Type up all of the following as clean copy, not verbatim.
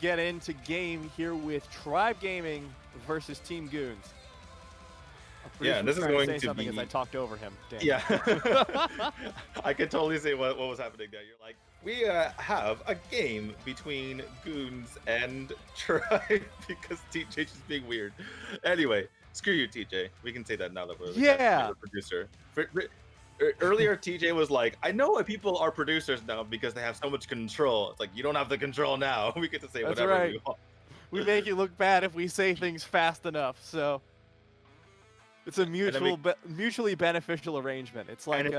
Get into game here with Tribe Gaming versus Team Goons. Yeah, and this is trying to going say to something be as I talked over him. yeah. I could totally see what was happening there. You're like, we have a game between Goons and Tribe because TJ just being weird. Anyway, screw you, TJ. We can say that now that we're Yeah. the producer. Earlier, TJ was like, I know why people are producers now because they have so much control. It's like, you don't have the control now. We get to say That's whatever right. we want. We make it look bad if we say things fast enough. So it's a mutually beneficial arrangement. It's like and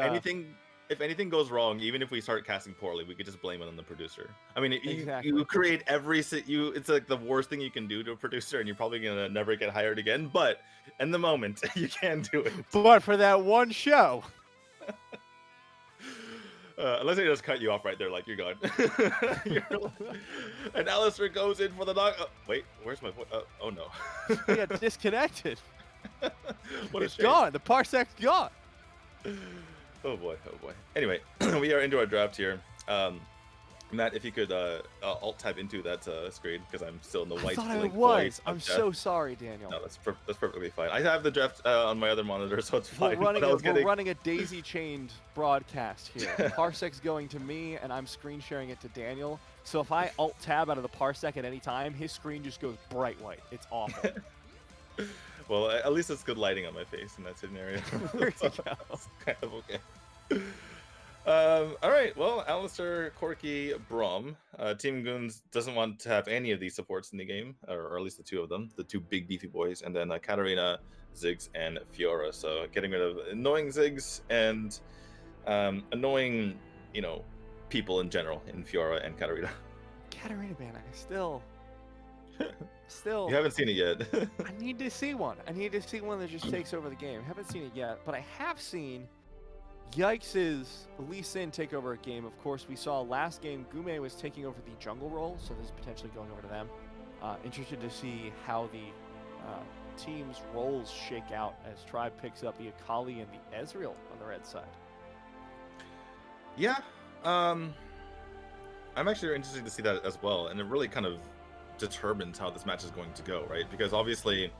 if anything goes wrong, even if we start casting poorly, we could just blame it on the producer. I mean, Exactly. you create it's like the worst thing you can do to a producer, and you're probably gonna never get hired again. But in the moment, you can do it. But for that one show. Unless they just cut you off right there, like you're gone. And Alistair goes in for the knock. Wait, where's my voice? Oh no. We got disconnected. What It's gone. The parsek's gone. Oh boy, oh boy. Anyway, we are into our draft here. Matt, if you could alt tab into that screen because I'm still in the white. I thought I was. I'm so sorry, Daniel. No, that's perfectly fine. I have the draft on my other monitor, so it's fine. We're running a daisy-chained broadcast here. The parsek's going to me, and I'm screen sharing it to Daniel. So if I alt tab out of the parsec at any time, his screen just goes bright white. It's awful. Well, at least it's good lighting on my face in that scenario. There you go. It's kind of okay. All right, well, Alistair, Corki, Brom. Team Goons doesn't want to have any of these supports in the game, or at least the two of them, the two big beefy boys, and then Katarina, Ziggs, and Fiora. So getting rid of annoying Ziggs and annoying, people in general in Fiora and Katarina. Katarina, man, I still. You haven't seen it yet. I need to see one. I need to see one that just takes over the game. Haven't seen it yet, but I have seen Yikes's Lee Sin take over a game. Of course, we saw last game Gume was taking over the jungle role, so this is potentially going over to them. Interested to see how the team's roles shake out as Tribe picks up the Akali and the Ezreal on the red side. Yeah, I'm actually interested to see that as well, and it really kind of determines how this match is going to go, right? Because obviously,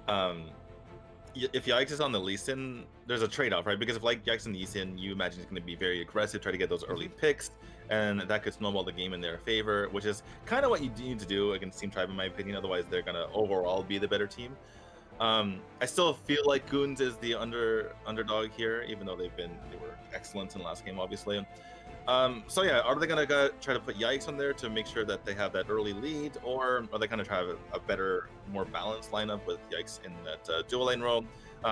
if Yikes is on the Lee Sin, there's a trade-off, right? Because if Yikes on the Lee Sin, you imagine he's going to be very aggressive, try to get those early picks, and that could snowball the game in their favor, which is kind of what you need to do against Team Tribe, in my opinion. Otherwise, they're going to overall be the better team. I still feel like Goons is the underdog here, even though they were excellent in the last game, obviously. So yeah, are they gonna try to put Yikes on there to make sure that they have that early lead, or are they gonna try to have a better, more balanced lineup with Yikes in that dual lane role?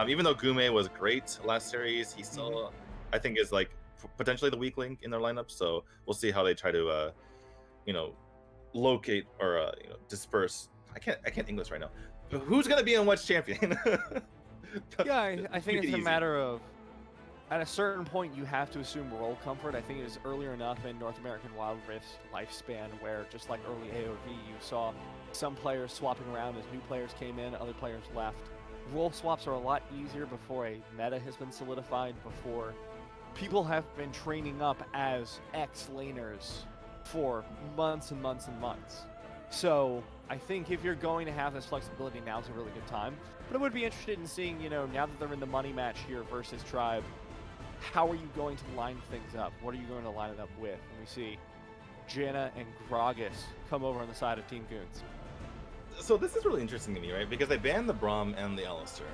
Even though Gume was great last series, he still, I think, is like potentially the weak link in their lineup. So we'll see how they try to, locate or disperse. I can't English right now. Who's gonna be on which champion? Yeah, I think it's a matter of, at a certain point, you have to assume role comfort. I think it is earlier enough in North American Wild Rift's lifespan where, just like early AOV, you saw some players swapping around as new players came in, other players left. Role swaps are a lot easier before a meta has been solidified, before people have been training up as X-laners for months and months and months. So I think if you're going to have this flexibility, now's a really good time. But I would be interested in seeing, now that they're in the money match here versus Tribe, how are you going to line things up? What are you going to line it up with? And we see Janna and Gragas come over on the side of Team Goons. So this is really interesting to me, right? Because they banned the Braum and the Alistair.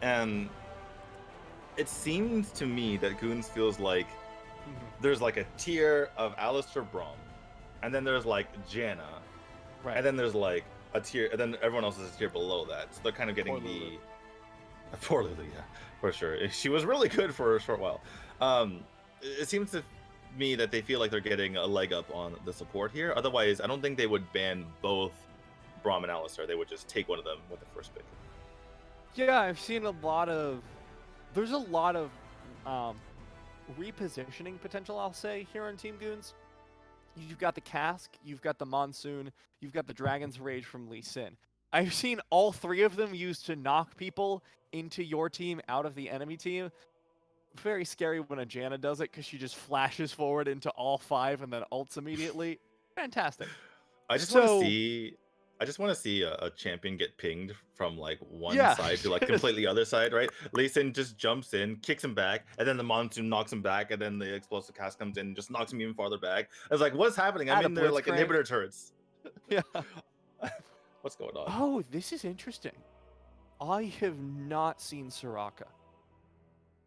And it seems to me that Goons feels like there's like a tier of Alistair Braum, and then there's like Janna, right, and then there's like a tier, and then everyone else is a tier below that. So they're kind of getting Poor Lulu, yeah, for sure. She was really good for a short while. It seems to me that they feel like they're getting a leg up on the support here. Otherwise, I don't think they would ban both Braum and Alistair. They would just take one of them with the first pick. Yeah, I've seen there's a lot of repositioning potential, I'll say, here on Team Goons. You've got the Cask, you've got the Monsoon, you've got the Dragon's Rage from Lee Sin. I've seen all three of them used to knock people into your team out of the enemy team. Very scary when a Janna does it because she just flashes forward into all five and then ults immediately. Fantastic. I just want to see. I just want to see a champion get pinged from like one side to like completely other side, right? Lee Sin just jumps in, kicks him back, and then the monsoon knocks him back, and then the explosive cast comes in and just knocks him even farther back. I was like, what's happening? I'm in there like inhibitor turrets. Yeah. What's going on? Oh, this is interesting. I have not seen Soraka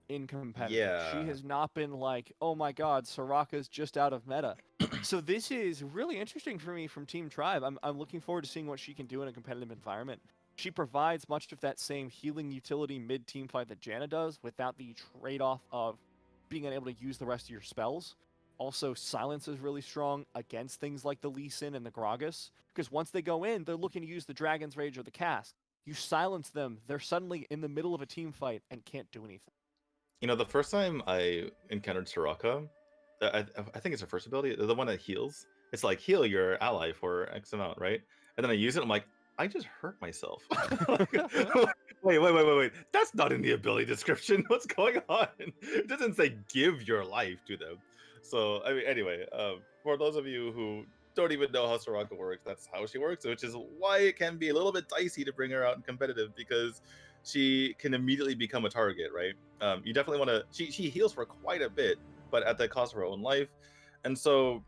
in competitive. Yeah. She has not been like, oh my god, Soraka's just out of meta. So this is really interesting for me from Team Tribe. I'm looking forward to seeing what she can do in a competitive environment. She provides much of that same healing utility mid-team fight that Janna does without the trade-off of being unable to use the rest of your spells. Also, silence is really strong against things like the Lee Sin and the Gragas, because once they go in, they're looking to use the Dragon's Rage or the Cast. You silence them, they're suddenly in the middle of a team fight and can't do anything. You know, the first time I encountered Soraka, I think it's her first ability, the one that heals. It's like, heal your ally for X amount, right? And then I use it, I'm like, I just hurt myself. Wait. That's not in the ability description. What's going on? It doesn't say give your life to them. So, I mean, anyway, for those of you who don't even know how Soraka works, that's how she works, which is why it can be a little bit dicey to bring her out in competitive, because she can immediately become a target, right? You definitely want to, she heals for quite a bit, but at the cost of her own life. And so,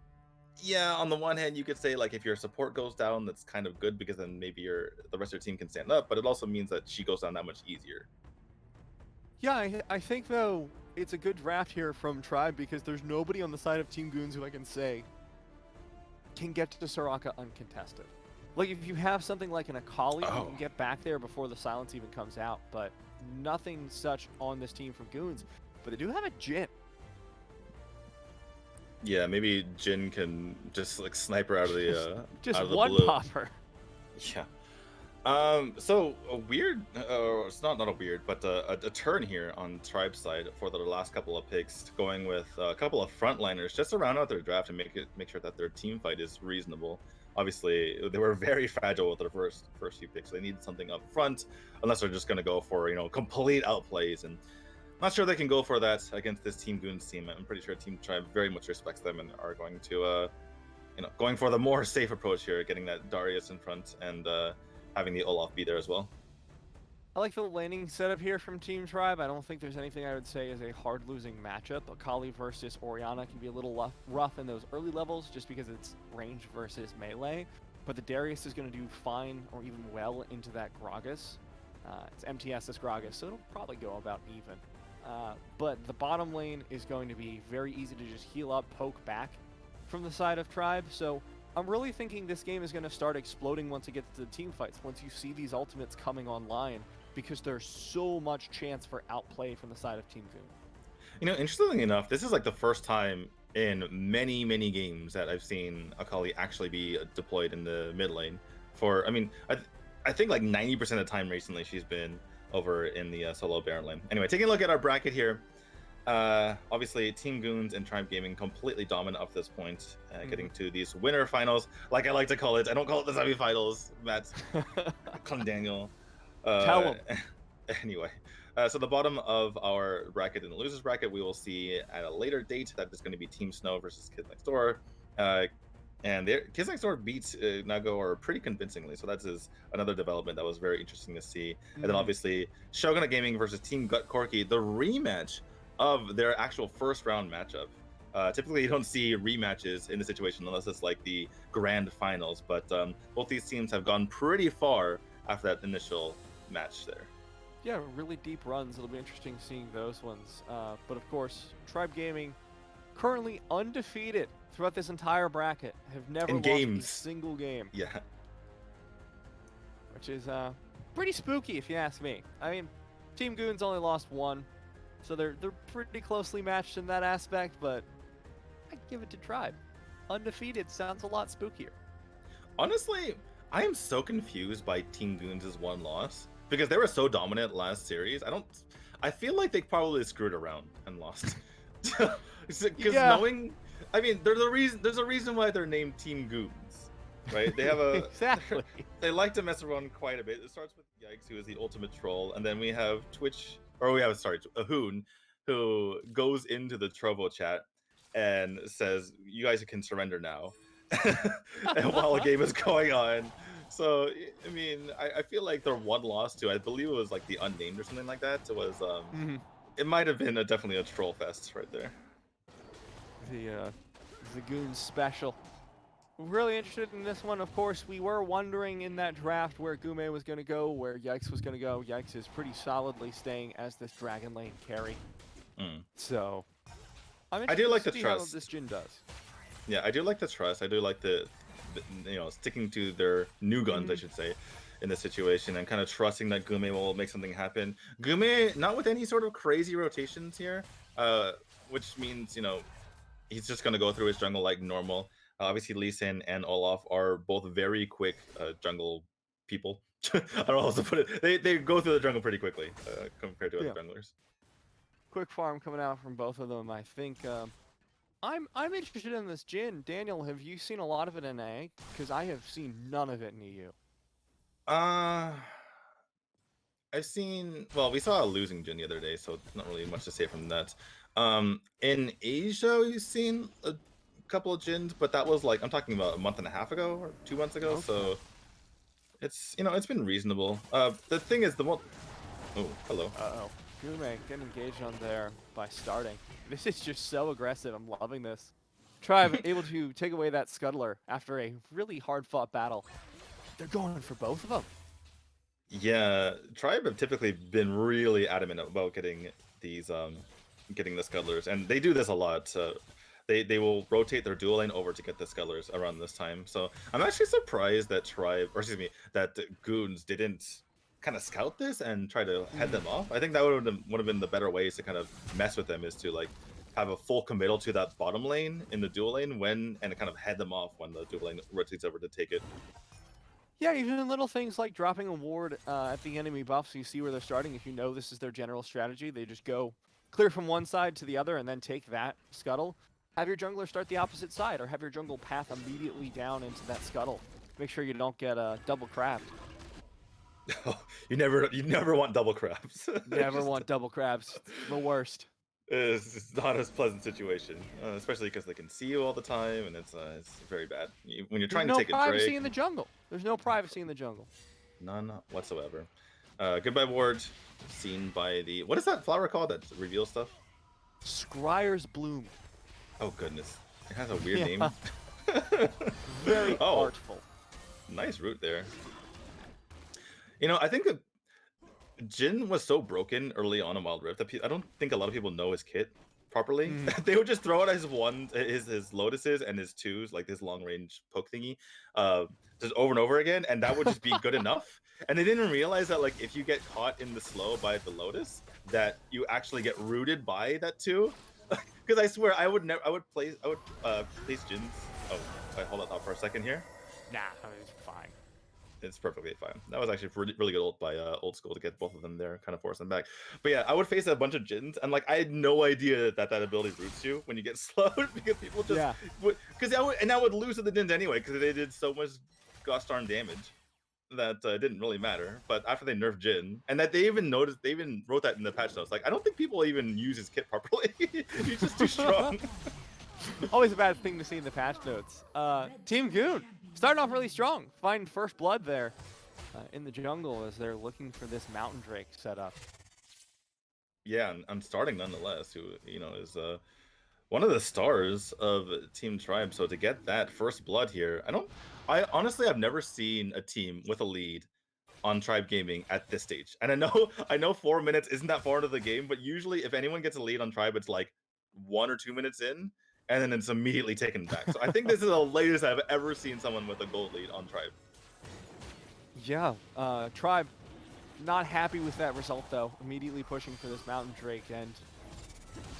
yeah, on the one hand, you could say, like, if your support goes down, that's kind of good, because then maybe the rest of your team can stand up, but it also means that she goes down that much easier. Yeah, I think, though, it's a good draft here from Tribe, because there's nobody on the side of Team Goons who I can say can get to Soraka uncontested. Like, if you have something like an Akali, you can get back there before the silence even comes out, but nothing such on this team from Goons. But they do have a Jhin. Yeah, maybe Jhin can just like snipe her out of the just out of the one blue. popper. Yeah. So a weird, it's not a weird, but a turn here on Tribe's side for the last couple of picks, going with a couple of frontliners just to round out their draft and make sure that their team fight is reasonable. Obviously, they were very fragile with their first few picks. They needed something up front, unless they're just going to go for, complete outplays. And I'm not sure they can go for that against this Team Goons team. I'm pretty sure Team Tribe very much respects them and are going to, going for the more safe approach here, getting that Darius in front and having the Olaf be there as well. I like the laning setup here from Team Tribe. I don't think there's anything I would say is a hard losing matchup. Akali versus Orianna can be a little rough in those early levels just because it's range versus melee. But the Darius is going to do fine or even well into that Gragas. It's MTS's Gragas, so it'll probably go about even. But the bottom lane is going to be very easy to just heal up, poke back from the side of Tribe. So I'm really thinking this game is going to start exploding once it gets to the team fights, once you see these ultimates coming online, because there's so much chance for outplay from the side of Team Goon. Interestingly enough, this is like the first time in many, many games that I've seen Akali actually be deployed in the mid lane. I think like 90% of the time recently she's been over in the solo Baron lane. Anyway, taking a look at our bracket here. Obviously, Team Goons and Tribe Gaming completely dominant up to this point, getting to these winner finals, like I like to call it. I don't call it the semi-finals, Matt. Come Daniel. Tell him. Anyway, so the bottom of our bracket in the losers bracket, we will see at a later date that there's going to be Team Snow versus Kids Next Door. And Kids Next Door beats Naguara pretty convincingly, so that's another development that was very interesting to see. And then obviously, Shogunate Gaming versus Team Gut Corki, the rematch of their actual first round matchup. Typically, you don't see rematches in the situation unless it's like the grand finals, but both these teams have gone pretty far after that initial match there. Yeah, really deep runs. It'll be interesting seeing those ones. But of course, Tribe Gaming currently undefeated throughout this entire bracket, have never lost a single game. Yeah. Which is pretty spooky if you ask me. I mean, Team Goons only lost one, so they're pretty closely matched in that aspect, but I'd give it to Tribe. Undefeated sounds a lot spookier. Honestly, I am so confused by Team Goons' one loss because they were so dominant last series. I feel like they probably screwed around and lost. Because knowing, I mean, there's a reason why they're named Team Goons, right? They have a exactly. They like to mess around quite a bit. It starts with Yikes, who is the ultimate troll, and then we have Hoon, who goes into the Trovo chat and says, "You guys can surrender now." and while a game is going on. So I mean, I feel like their one loss to, I believe it was like the Unnamed or something like that. It was it might have been definitely a troll fest right there. The Goons special. Really interested in this one, of course. We were wondering in that draft where Gume was going to go, where Yikes was going to go. Yikes is pretty solidly staying as this Dragon Lane carry. So, I do like the see trust. how this Jin does. Yeah, I do like the trust. I do like the sticking to their new guns, I should say, in this situation, and kind of trusting that Gume will make something happen. Gume, not with any sort of crazy rotations here, which means, he's just going to go through his jungle like normal. Obviously, Lee Sin and Olaf are both very quick jungle people. I don't know how to put it. They go through the jungle pretty quickly compared to other junglers. Quick farm coming out from both of them. I think I'm interested in this Jin. Daniel, have you seen a lot of it in A? Because I have seen none of it in EU. I've seen. Well, we saw a losing Jin the other day, so not really much to say from that. In Asia, we've seen a couple of Jins, but that was like, I'm talking about a month and a half ago or 2 months ago. Okay. So it's it's been reasonable. The thing is, oh, hello. Gume getting engaged on there by starting. This is just so aggressive. I'm loving this. Tribe able to take away that scuttler after a really hard-fought battle. They're going for both of them. Yeah, Tribe have typically been really adamant about getting these getting the scuttlers, and they do this a lot. They will rotate their dual lane over to get the scuttlers around this time. So I'm actually surprised that that Goons didn't kind of scout this and try to head them off. I think that would have been the better ways to kind of mess with them, is to like have a full committal to that bottom lane in the dual lane and kind of head them off when the dual lane rotates over to take it. Yeah, even little things like dropping a ward at the enemy buff so you see where they're starting. If you know this is their general strategy, they just go clear from one side to the other and then take that scuttle. Have your jungler start the opposite side, or have your jungle path immediately down into that scuttle. Make sure you don't get double crabbed. You never want double crabs. Never want double crabs. The worst. It's not a pleasant situation, especially because they can see you all the time, and it's very bad. When you're trying to take a Drake. There's no privacy in the jungle. There's no privacy in the jungle. None whatsoever. Goodbye ward, seen by the, what is that flower called that reveals stuff? Scryer's Bloom. Oh goodness, it has a weird name. Very artful. Nice route there. I think Jin was so broken early on in Wild Rift that I don't think a lot of people know his kit properly. They would just throw out his lotuses and his twos, like this long range poke thingy, just over and over again, and that would just be good enough. And they didn't realize that, like, if you get caught in the slow by the lotus, that you actually get rooted by that too. Because I swear I would place Jins. Oh, I hold that thought for a second here. Nah, I mean, it's fine. It's perfectly fine. That was actually really good ult by Old School to get both of them there, kind of force them back. But yeah, I would face a bunch of Jins, and like I had no idea that ability roots you when you get slowed, because people just I would lose to the Jins anyway, because they did so much gosh darn damage that it didn't really matter. But after they nerfed Jin, and that they even wrote that in the patch notes, like I don't think people even use his kit properly. He's just too strong. Always a bad thing to see in the patch notes. Team Goon starting off really strong. Find first blood there in the jungle as they're looking for this Mountain Drake setup. Yeah, and starting nonetheless, who is one of the stars of Team Tribe. So to get that first blood here, I honestly have never seen a team with a lead on Tribe Gaming at this stage. And I know 4 minutes isn't that far into the game, but usually if anyone gets a lead on Tribe, it's like 1 or 2 minutes in, and then it's immediately taken back. So I think this is the latest I've ever seen someone with a gold lead on Tribe. Yeah, Tribe not happy with that result though. Immediately pushing for this Mountain Drake, and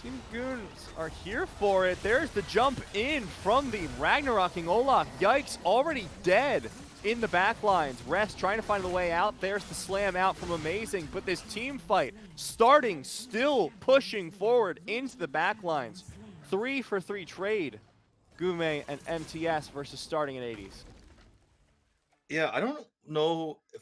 Team Goons are here for it. There's the jump in from the Ragnaroking Olaf. Yikes, already dead in the back lines. Rest trying to find a way out. There's the slam out from Amazing, but this team fight starting, still pushing forward into the back lines. 3-for-3 trade, Gume and MTS versus starting at 80s. Yeah, I don't know if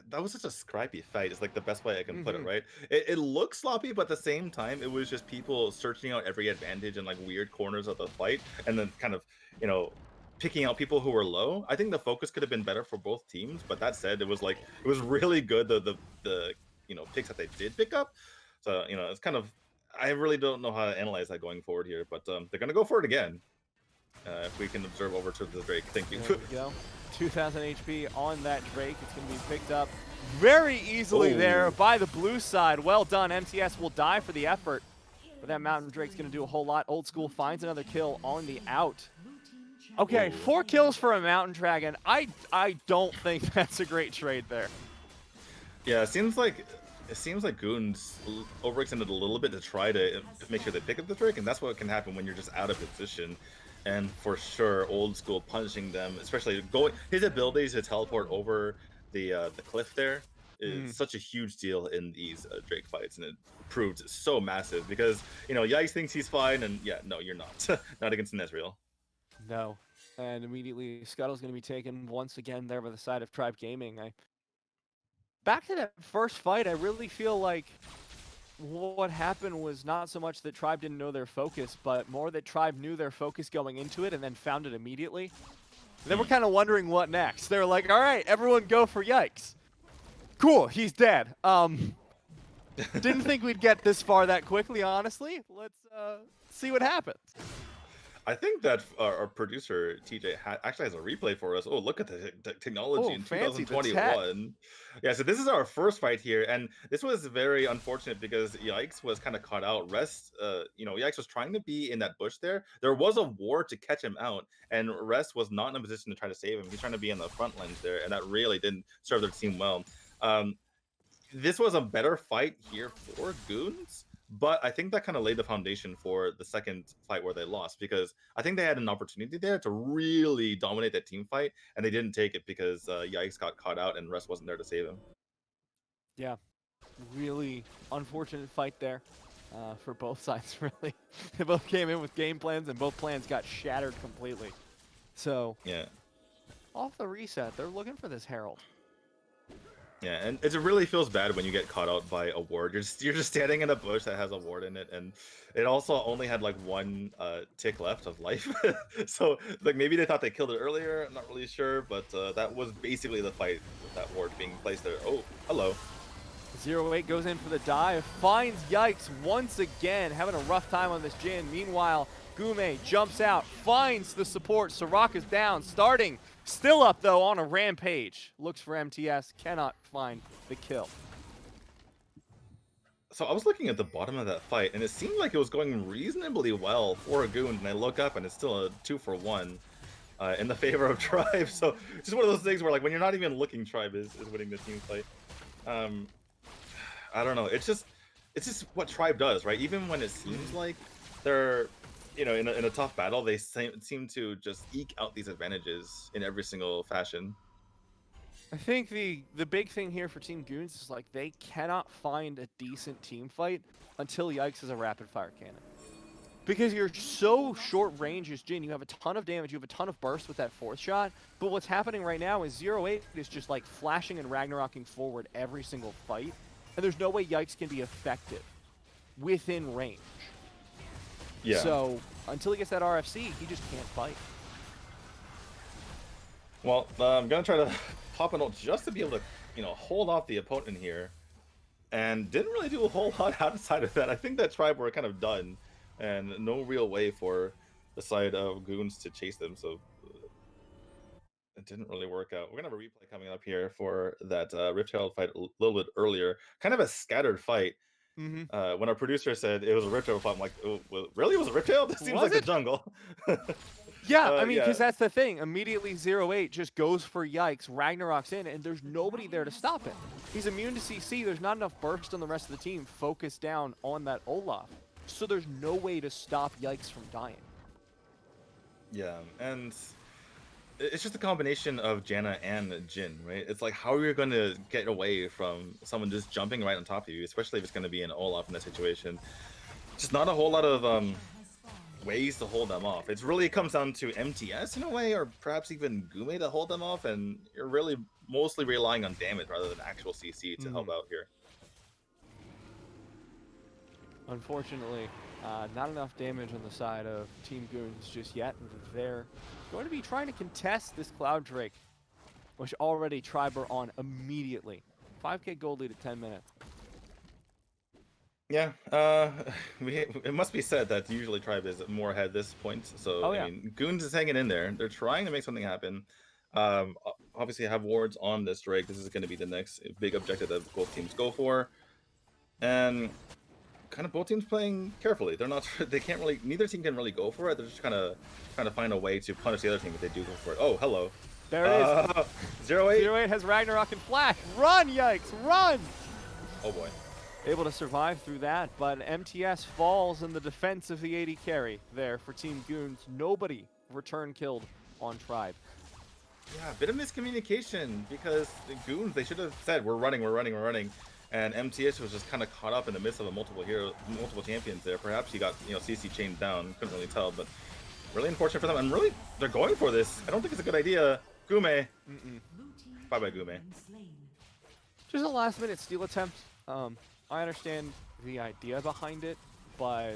that was such a scrappy fight. It's like the best way I can put it, right? It looks sloppy, but at the same time, it was just people searching out every advantage in like weird corners of the fight, and then kind of, picking out people who were low. I think the focus could have been better for both teams. But that said, it was really good the picks that they did pick up. So it's kind of, I really don't know how to analyze that going forward here. But they're gonna go for it again. If we can observe over to the Drake. Thank you. There we go. 2,000 HP on that Drake. It's going to be picked up very easily there by the blue side. Well done. MTS will die for the effort. But that Mountain Drake's going to do a whole lot. Old School finds another kill on the out. Okay, 4 kills for a Mountain Dragon. I don't think that's a great trade there. Yeah, it seems like Goons overextended a little bit to try to make sure they pick up the Drake, and that's what can happen when you're just out of position. And for sure, Old School punishing them, especially his abilities to teleport over the cliff there is such a huge deal in these Drake fights, and it proved so massive because Yikes thinks he's fine, and yeah, no, you're not, not against Nezreal. No, and immediately Scuttle's going to be taken once again there by the side of Tribe Gaming. Back to that first fight, I really feel like what happened was not so much that Tribe didn't know their focus, but more that Tribe knew their focus going into it and then found it immediately. And then we're kind of wondering what next. They're like, all right, everyone go for Yikes. Cool, he's dead. Didn't think we'd get this far that quickly, honestly. Let's see what happens. I think that our producer TJ actually has a replay for us. Oh, look at the technology in 2021. Yeah, so this is our first fight here, and this was very unfortunate because Yikes was kind of caught out. Rest, Yikes was trying to be in that bush there. There was a ward to catch him out, and Rest was not in a position to try to save him. He's trying to be in the front lines there, and that really didn't serve their team well. This was a better fight here for Goons. But I think that kind of laid the foundation for the second fight where they lost, because I think they had an opportunity there to really dominate that team fight, and they didn't take it because Yikes got caught out and Rest wasn't there to save him. Yeah, really unfortunate fight there for both sides, really. They both came in with game plans, and both plans got shattered completely. So, yeah, off the reset, they're looking for this Herald. Yeah, and it really feels bad when you get caught out by a ward. You're just standing in a bush that has a ward in it, and it also only had like 1 tick left of life. So like maybe they thought they killed it earlier. I'm not really sure, but that was basically the fight with that ward being placed there. Oh, hello. 0-8 goes in for the dive, finds Yikes once again, having a rough time on this Jhin. Meanwhile, Gume jumps out, finds the support. Soraka's down, starting. Still up, though, on a rampage. Looks for MTS, cannot find the kill. So I was looking at the bottom of that fight, and it seemed like it was going reasonably well for a Goon, and I look up, and it's still a 2-for-1 in the favor of Tribe. So just one of those things where, like, when you're not even looking, Tribe is winning the team fight. I don't know. It's just what Tribe does, right? Even when it seems like they're in a tough battle, they seem to just eke out these advantages in every single fashion. I think the big thing here for Team Goons is like they cannot find a decent team fight until Yikes has a rapid fire cannon. Because you're so short range as Jhin, you have a ton of damage, you have a ton of burst with that 4th shot, but what's happening right now is 0-8 is just like flashing and Ragnaroking forward every single fight, and there's no way Yikes can be effective within range. Yeah. So until he gets that RFC, he just can't fight. Well, I'm gonna try to pop an ult just to be able to, hold off the opponent here, and didn't really do a whole lot outside of that. I think that Tribe were kind of done, and no real way for the side of Goons to chase them. So it didn't really work out. We're gonna have a replay coming up here for that Rift Herald fight a little bit earlier. Kind of a scattered fight. When our producer said it was a Rift Herald fight, I'm like, oh, really? It was a Rift Herald? This seems like the jungle. Yeah, I mean, because that's the thing. Immediately 0-8 just goes for Yikes, Ragnarok's in, and there's nobody there to stop him. He's immune to CC. There's not enough burst on the rest of the team focused down on that Olaf. So there's no way to stop Yikes from dying. Yeah, and it's just a combination of Janna and Jhin, right? It's like, how are you going to get away from someone just jumping right on top of you, especially if it's going to be an Olaf in that situation? Just not a whole lot of ways to hold them off. It really comes down to MTS in a way, or perhaps even Gume to hold them off, and you're really mostly relying on damage rather than actual CC to help out here. Unfortunately, Not enough damage on the side of Team Goons just yet. They're going to be trying to contest this Cloud Drake, which already Tribe are on immediately. 5k gold lead at 10 minutes. Yeah, it must be said that usually Tribe is more ahead at this point. So yeah. I mean, Goons is hanging in there. They're trying to make something happen. Obviously have wards on this Drake. This is going to be the next big objective that both teams go for, and kind of both teams playing carefully. They're not. They can't really. Neither team can really go for it. They're just kind of trying to find a way to punish the other team if they do go for it. Oh, hello. There it is. 0-8. 0-8 has Ragnarok and Flash. Run, yikes, run! Oh boy. Able to survive through that, but MTS falls in the defense of the AD carry there for Team Goons. Nobody return killed on Tribe. Yeah, a bit of miscommunication because the Goons, they should have said, we're running. And MTS was just kind of caught up in the midst of a multiple champions there. Perhaps he got, CC chained down. Couldn't really tell, but really unfortunate for them. And really, they're going for this. I don't think it's a good idea. Gume. Bye-bye, Gume. Just a last-minute steal attempt. I understand the idea behind it, but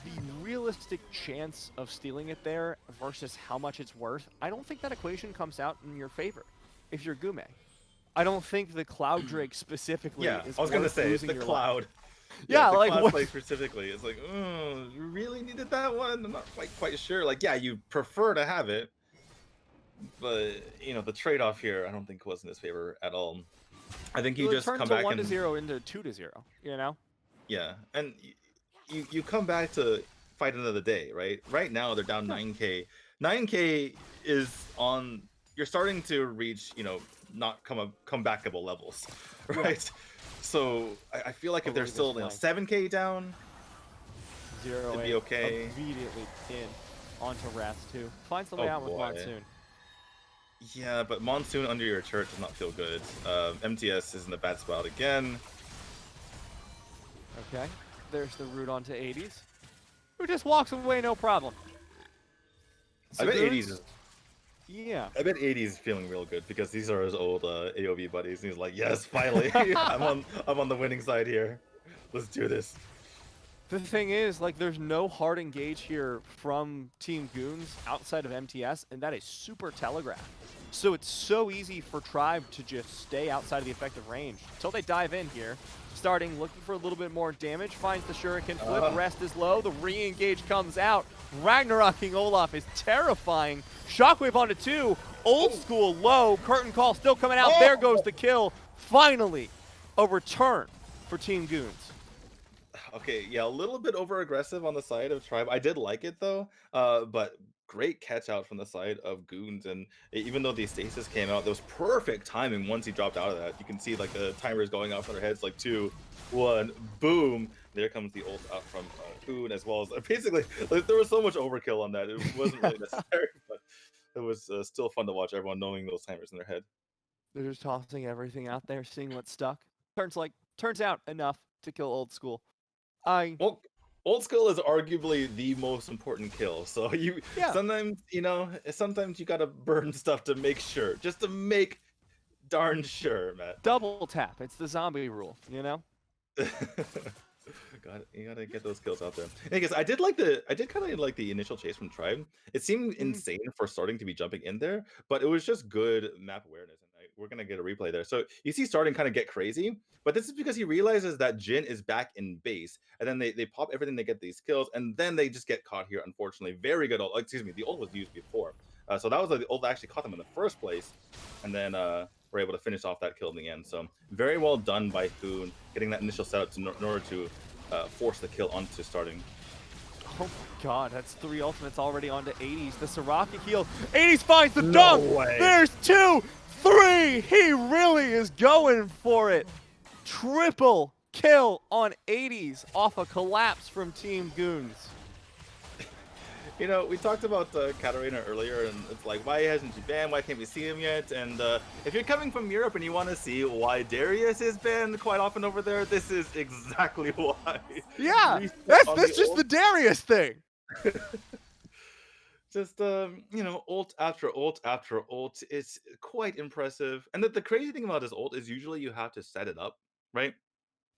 the realistic chance of stealing it there versus how much it's worth, I don't think that equation comes out in your favor if you're Gume. I don't think the Cloud Drake specifically is I was going to say, it's losing the your Cloud. life. Yeah, the like Cloud play specifically. It's like, you really needed that one? I'm not quite sure. Like, yeah, you prefer to have it, but, the trade-off here, I don't think was in his favor at all. I think you just come back and 1-0 into 2-0, Yeah, and you come back to fight another day, right? Right now they're down 9k. 9k is on. You're starting to reach, not comebackable levels, right? So I feel like if they're still 7k down, 0 it'd be okay. Immediately in onto Wrath too. Finds the way out with Monsoon. Yeah, but Monsoon under your turret does not feel good. MTS is in a bad spot again. Okay, there's the root onto 80s, who just walks away, no problem. So I bet 80s is... Yeah. I bet 80s is feeling real good because these are his old AOV buddies. And he's like, yes, finally, I'm on the winning side here. Let's do this. The thing is, like, there's no hard engage here from Team Goons outside of MTS, and that is super telegraphed. So it's so easy for Tribe to just stay outside of the effective range until they dive in here. Starting, looking for a little bit more damage, finds the Shuriken flip, rest is low, the re-engage comes out. Ragnaroking Olaf is terrifying. Shockwave onto 2, old school low, curtain call still coming out, there goes the kill. Finally, a return for Team Goons. Okay, yeah, a little bit over-aggressive on the side of Tribe. I did like it, though, but great catch out from the side of Goons. And even though the stasis came out, there was perfect timing once he dropped out of that. You can see, like, the timers going off on their heads, like, 2, 1, boom. There comes the ult out from Goon, as well as, basically, like, there was so much overkill on that. It wasn't really necessary, but it was still fun to watch everyone knowing those timers in their head. They're just tossing everything out there, seeing what's stuck. Turns out enough to kill old school. Well, old school is arguably the most important kill. So sometimes, sometimes you gotta burn stuff to make sure, just to make darn sure, Matt. Double tap. It's the zombie rule, You gotta get those kills out there. I guess I did kind of like the initial chase from Tribe. It seemed insane for starting to be jumping in there, but it was just good map awareness. And we're gonna get a replay there. So you see starting kind of get crazy, but this is because he realizes that Jin is back in base, and then they pop everything, they get these kills, and then they just get caught here. Unfortunately, very good ult. Excuse me, the ult was used before, so that was the ult that actually caught them in the first place, and then we're able to finish off that kill in the end. So very well done by Goon, getting that initial setup in order to force the kill onto starting. Oh my god, that's 3 ultimates already onto 80s. The Soraka heal. 80s finds the dunk! There's 2, 3! He really is going for it. Triple kill on 80s off a collapse from Team Goons. We talked about Katarina earlier, and it's like, why hasn't he banned? Why can't we see him yet? And if you're coming from Europe and you want to see why Darius is banned quite often over there, this is exactly why. Yeah, that's just the Darius thing. Just, ult after ult after ult. It's quite impressive. And the crazy thing about this ult is usually you have to set it up, right?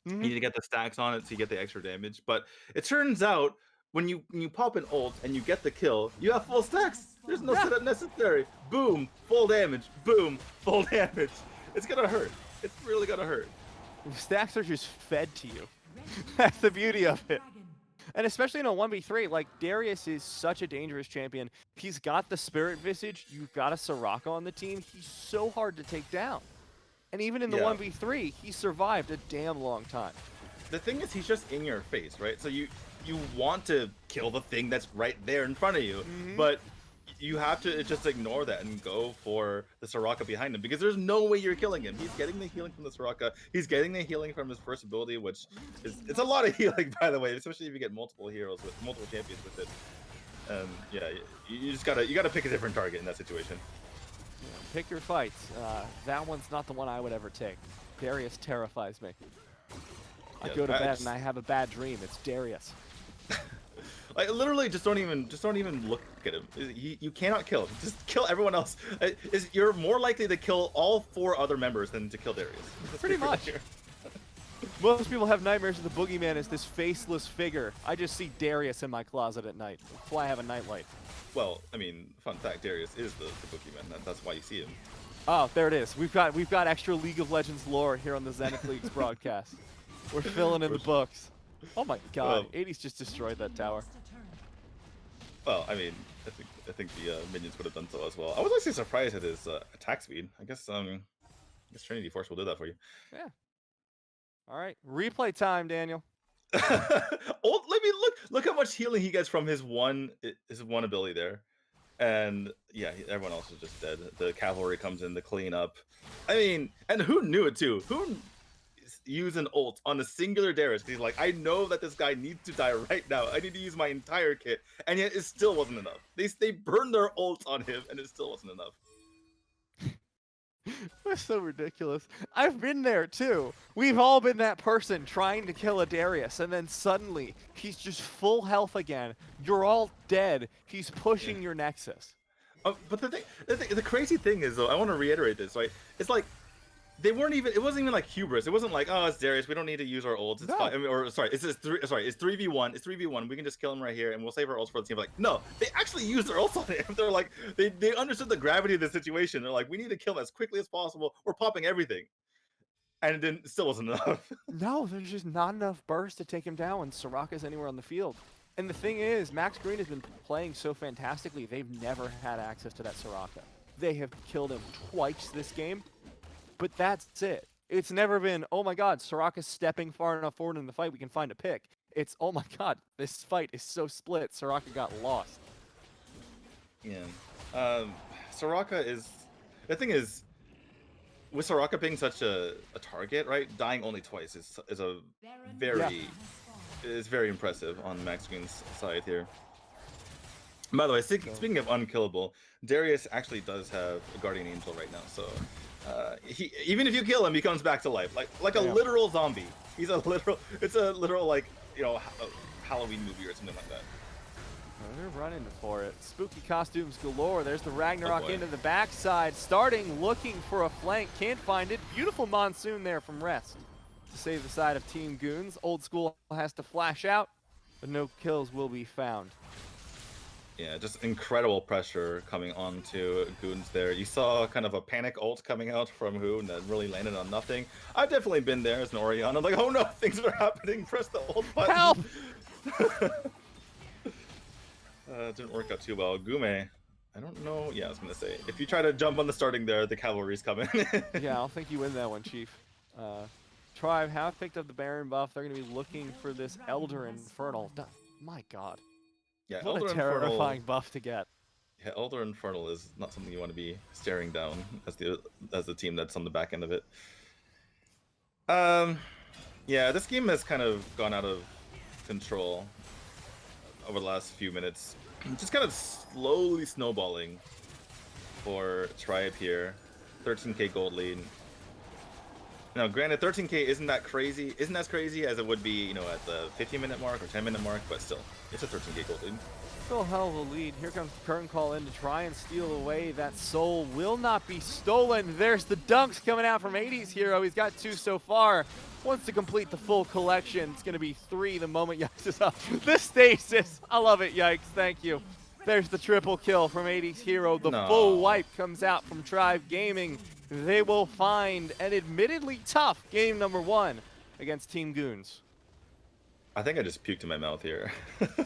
You need to get the stacks on it so you get the extra damage. But it turns out when you pop an ult and you get the kill, you have full stacks. There's no setup necessary. Boom, full damage. Boom, full damage. It's gonna hurt. It's really gonna hurt. Stacks are just fed to you. That's the beauty of it. And especially in a 1v3, like, Darius is such a dangerous champion. He's got the Spirit Visage. You've got a Soraka on the team. He's so hard to take down. And even in the 1v3, he survived a damn long time. The thing is, he's just in your face, right? So you want to kill the thing that's right there in front of you, but you have to just ignore that and go for the Soraka behind him, because there's no way you're killing him. He's getting the healing from the Soraka. He's getting the healing from his first ability, which is, it's a lot of healing, by the way, especially if you get multiple heroes with multiple champions with it. Yeah, you just gotta pick a different target in that situation. Yeah, pick your fights. That one's not the one I would ever take. Darius terrifies me. I go to bed and I have a bad dream. It's Darius. Like, literally, just don't even look at him. You cannot kill him. Just kill everyone else. You're more likely to kill all 4 other members than to kill Darius. Pretty much. Most people have nightmares of the boogeyman as this faceless figure. I just see Darius in my closet at night. That's why I have a nightlight. Well, I mean, fun fact, Darius is the boogeyman. That's why you see him. Oh, there it is. We've got extra League of Legends lore here on the Zenith Leagues broadcast. We're filling in the books. Oh my God, 80's just destroyed that tower. Well, I mean, I think the minions would have done so as well. I was actually surprised at his attack speed. I guess Trinity Force will do that for you. Yeah. All right, replay time, Daniel. Look how much healing he gets from his one ability there, and yeah, everyone else is just dead. The cavalry comes in to clean up. I mean, and who knew it too? Who use an ult on a singular Darius? He's like, I know that this guy needs to die right now. I need to use my entire kit, and yet it still wasn't enough. They burned their ult on him, and it still wasn't enough. That's so ridiculous. I've been there too. We've all been that person trying to kill a Darius, and then suddenly he's just full health again. You're all dead. He's pushing your Nexus. But the crazy thing is, though, I want to reiterate this, right? It's like, they weren't even. It wasn't even like hubris. It wasn't like, oh, it's Darius. We don't need to use our ults. It's fine. I mean, or sorry, it's 3v1. It's 3v1. We can just kill him right here, and we'll save our ults for the team. Like, no, they actually used their ults on him. They're like, they understood the gravity of the situation. They're like, we need to kill him as quickly as possible. We're popping everything, and it still wasn't enough. No, there's just not enough burst to take him down when Soraka's anywhere on the field. And the thing is, Max Green has been playing so fantastically. They've never had access to that Soraka. They have killed him twice this game, but that's it. It's never been, oh my God, Soraka's stepping far enough forward in the fight, we can find a pick. It's, oh my God, this fight is so split, Soraka got lost. Yeah. Soraka is... The thing is, with Soraka being such a target, right, dying only twice is a very... is very impressive on Max Green's side here. By the way, speaking of unkillable, Darius actually does have a Guardian Angel right now, so... he, even if you kill him, he comes back to life, like a literal zombie. It's a literal, like, you know, Halloween movie or something like that. They're running for it. Spooky costumes galore. There's the Ragnarok into the backside, starting, looking for a flank, can't find it. Beautiful Monsoon there from Rest to save the side of Team Goons. Old School has to flash out, but no kills will be found. Yeah, just incredible pressure coming onto Goons there. You saw kind of a panic ult coming out from Hoon that really landed on nothing. I've definitely been there as an Orion. I'm like, oh no, things are happening. Press the ult button. Help! Didn't work out too well. Gume, I don't know. Yeah, I was going to say, if you try to jump on the starting there, the cavalry's coming. Yeah, I don't think you win that one, Chief. Tribe have picked up the Baron buff. They're going to be looking for this Elder Infernal. My God. Yeah, what Elder a terrifying Infernal, buff to get. Yeah, Elder Infernal is not something you want to be staring down as the team that's on the back end of it. Yeah, this game has kind of gone out of control over the last few minutes. Just kind of slowly snowballing for Tribe here. 13k gold lead. Now, granted, 13K isn't that crazy, isn't as crazy as it would be, you know, at the 15-minute mark or 10-minute mark, but still, it's a 13K gold lead. Still a hell of a lead. Here comes the curtain call in to try and steal away. That soul will not be stolen. There's the dunks coming out from 80's Hero. He's got 2 so far. Wants to complete the full collection. It's going to be 3 the moment Yikes is up. The stasis. I love it, Yikes. Thank you. There's the triple kill from 80's Hero. The full wipe comes out from Tribe Gaming. They will find an admittedly tough game number 1 against Team Goons. I think I just puked in my mouth here.